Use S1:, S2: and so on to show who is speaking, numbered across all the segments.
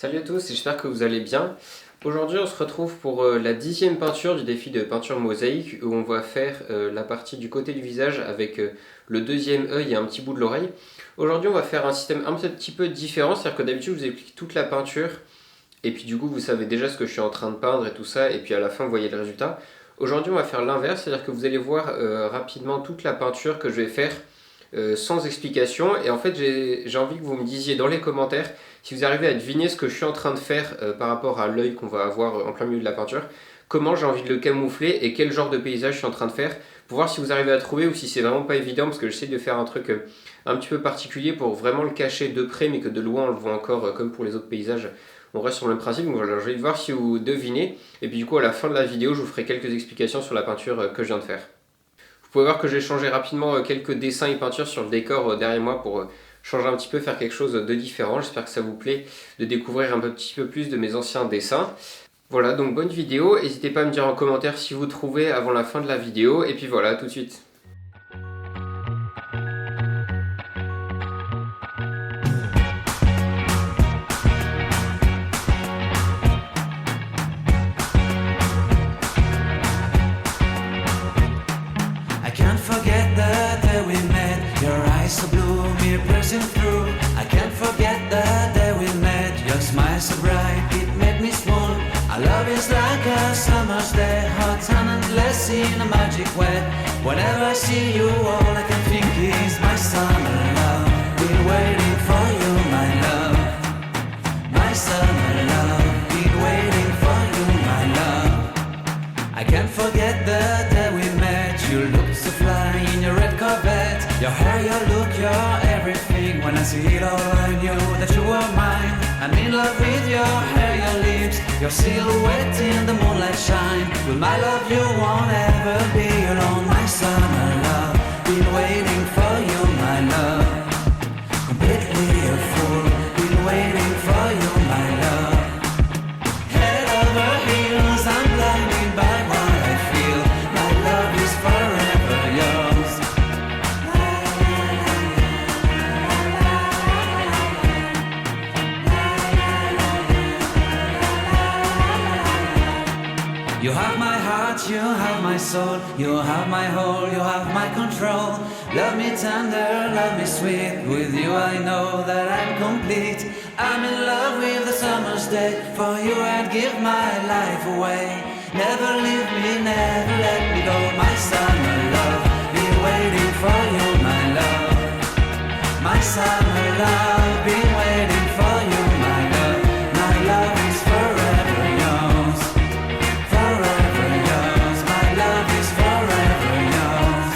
S1: Salut à tous, j'espère que vous allez bien. Aujourd'hui on se retrouve pour la 10e peinture du défi de peinture mosaïque où on va faire la partie du côté du visage avec le deuxième œil et un petit bout de l'oreille. Aujourd'hui on va faire un système un petit peu différent, c'est-à-dire que d'habitude je vous explique toute la peinture et puis du coup vous savez déjà ce que je suis en train de peindre et tout ça et puis à la fin vous voyez le résultat. Aujourd'hui on va faire l'inverse, c'est-à-dire que vous allez voir rapidement toute la peinture que je vais faire sans explication. Et en fait, j'ai envie que vous me disiez dans les commentaires si vous arrivez à deviner ce que je suis en train de faire par rapport à l'œil qu'on va avoir en plein milieu de la peinture, comment j'ai envie de le camoufler et quel genre de paysage je suis en train de faire pour voir si vous arrivez à trouver ou si c'est vraiment pas évident parce que j'essaie de faire un truc un petit peu particulier pour vraiment le cacher de près mais que de loin on le voit encore comme pour les autres paysages. On reste sur le même principe, donc voilà, je vais voir si vous devinez et puis du coup à la fin de la vidéo je vous ferai quelques explications sur la peinture que je viens de faire. Vous pouvez voir que j'ai changé rapidement quelques dessins et peintures sur le décor derrière moi pour changer un petit peu, faire quelque chose de différent. J'espère que ça vous plaît de découvrir un petit peu plus de mes anciens dessins. Voilà, donc bonne vidéo. N'hésitez pas à me dire en commentaire si vous trouvez avant la fin de la vidéo. Et puis voilà, tout de suite.
S2: I can't forget the day we met. Your eyes so blue, me piercing through. I can't forget the day we met. Your smile so bright, it made me swoon. Our love is like a summer's day, hot and endless in a magic way. Whenever I see you, all I can think is my summer love. Been waiting for you, my love. My summer love. Been waiting for you, my love. I can't forget the day we met. You looked so fly in your red Corvette. Your hair, your look, your everything. When I see it all, I knew that you were mine. I'm in love with your hair, your lips, your silhouette in the moonlight shine. With my love, you won't ever be alone. My summer love, been waiting for you, my love. Completely a fool, been waiting for you, my love. Head over heels, I'm blinded by what I feel. My love is forever yours. You have my heart, you have my soul, you have my whole, you have my control. Love me tender, love me sweet. With you I know that I'm complete. I'm in love with the summer's day. For you I'd give my life away. Never leave me, never let me go. My summer love, been waiting for you, my love. My summer love, been waiting for you, my love. My love is forever yours. Forever yours, my love is forever yours.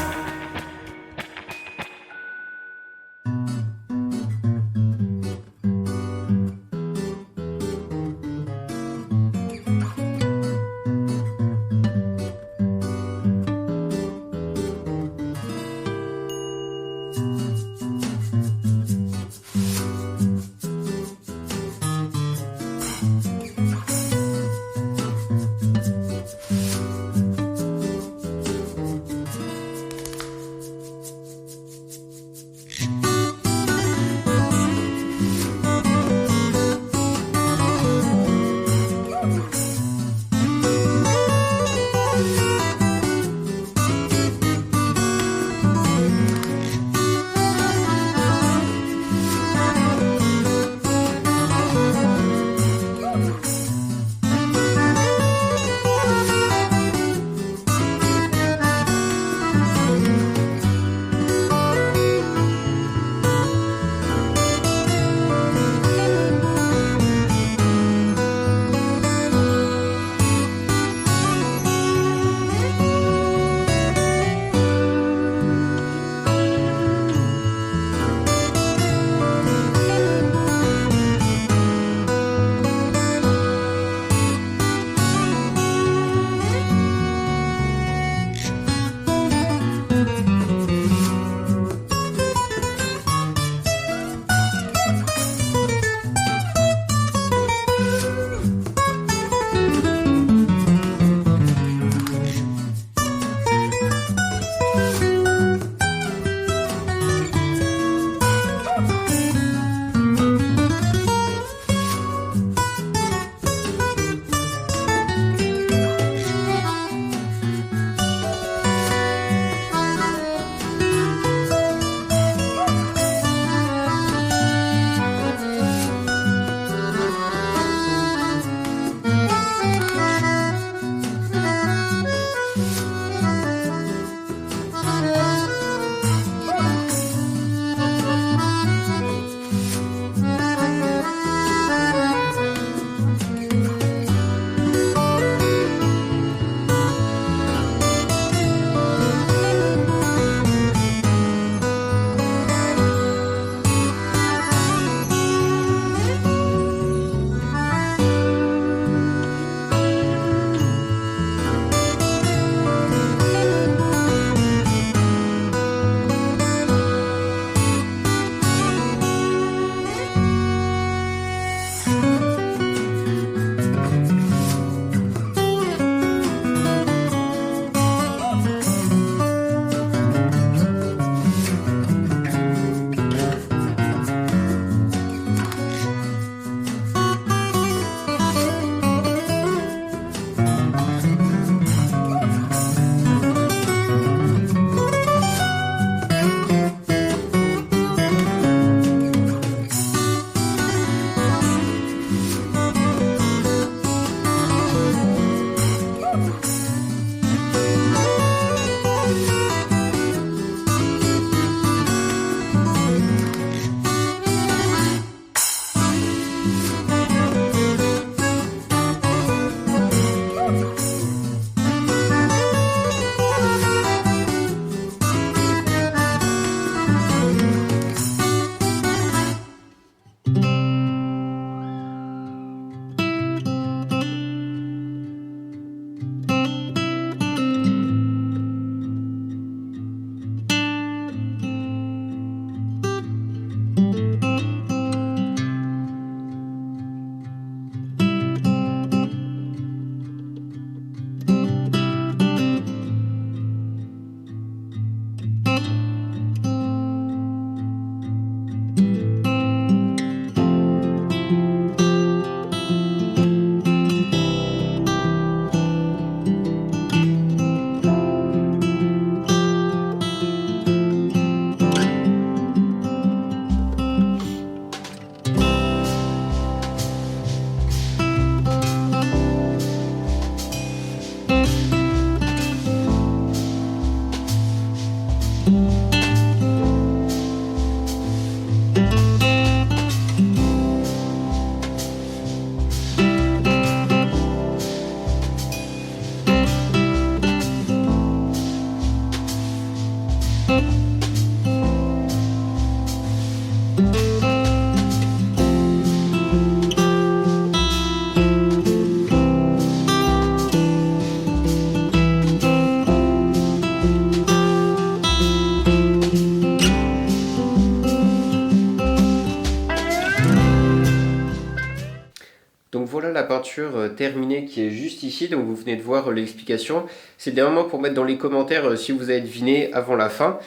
S1: Donc voilà la peinture terminée qui est juste ici, donc vous venez de voir l'explication. C'est le dernier moment pour mettre dans les commentaires si vous avez deviné avant la fin.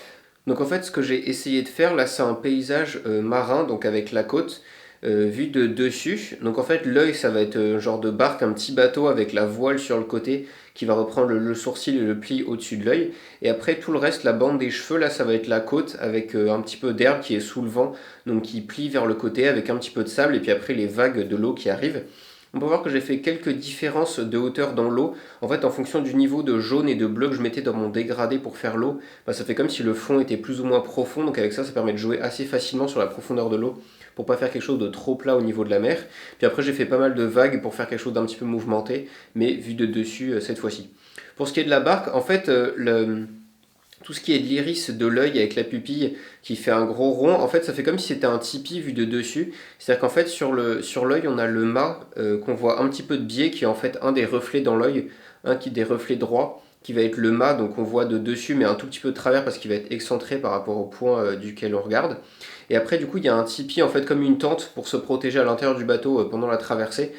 S1: Donc en fait ce que j'ai essayé de faire là c'est un paysage marin, donc avec la côte, vu de dessus. Donc en fait l'œil ça va être un genre de barque, un petit bateau avec la voile sur le côté qui va reprendre le sourcil et le pli au-dessus de l'œil. Et après tout le reste, la bande des cheveux là ça va être la côte avec un petit peu d'herbe qui est sous le vent, donc qui plie vers le côté avec un petit peu de sable et puis après les vagues de l'eau qui arrivent. On peut voir que j'ai fait quelques différences de hauteur dans l'eau. En fait, en fonction du niveau de jaune et de bleu que je mettais dans mon dégradé pour faire l'eau, bah, ça fait comme si le fond était plus ou moins profond. Donc avec ça, ça permet de jouer assez facilement sur la profondeur de l'eau pour pas faire quelque chose de trop plat au niveau de la mer. Puis après, j'ai fait pas mal de vagues pour faire quelque chose d'un petit peu mouvementé, mais vu de dessus cette fois-ci. Pour ce qui est de la barque, en fait, tout ce qui est de l'iris de l'œil avec la pupille qui fait un gros rond, en fait ça fait comme si c'était un tipi vu de dessus. C'est-à-dire qu'en fait sur l'œil on a le mât qu'on voit un petit peu de biais qui est en fait un des reflets dans l'œil, un qui des reflets droits qui va être le mât, donc on voit de dessus mais un tout petit peu de travers parce qu'il va être excentré par rapport au point duquel on regarde. Et après du coup il y a un tipi en fait comme une tente pour se protéger à l'intérieur du bateau pendant la traversée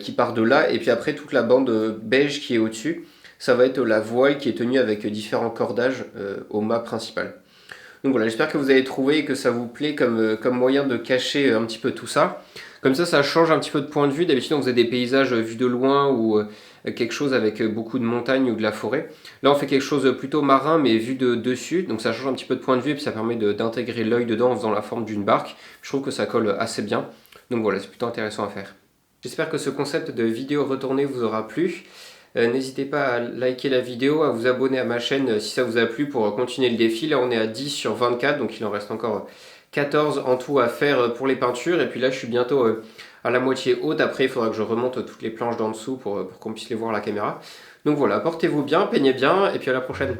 S1: qui part de là, et puis après toute la bande beige qui est au-dessus. Ça va être la voile qui est tenue avec différents cordages au mât principal. Donc voilà, j'espère que vous avez trouvé et que ça vous plaît comme moyen de cacher un petit peu tout ça. Comme ça change un petit peu de point de vue. D'habitude, on faisait des paysages vus de loin ou quelque chose avec beaucoup de montagnes ou de la forêt. Là, on fait quelque chose plutôt marin, mais vu de dessus. Donc ça change un petit peu de point de vue et puis ça permet d'intégrer l'œil dedans en faisant la forme d'une barque. Je trouve que ça colle assez bien. Donc voilà, c'est plutôt intéressant à faire. J'espère que ce concept de vidéo retournée vous aura plu. N'hésitez pas à liker la vidéo, à vous abonner à ma chaîne si ça vous a plu pour continuer le défi. Là on est à 10 sur 24, donc il en reste encore 14 en tout à faire pour les peintures. Et puis là je suis bientôt à la moitié haute. Après il faudra que je remonte toutes les planches d'en dessous pour qu'on puisse les voir à la caméra. Donc voilà, portez-vous bien, peignez bien et puis à la prochaine.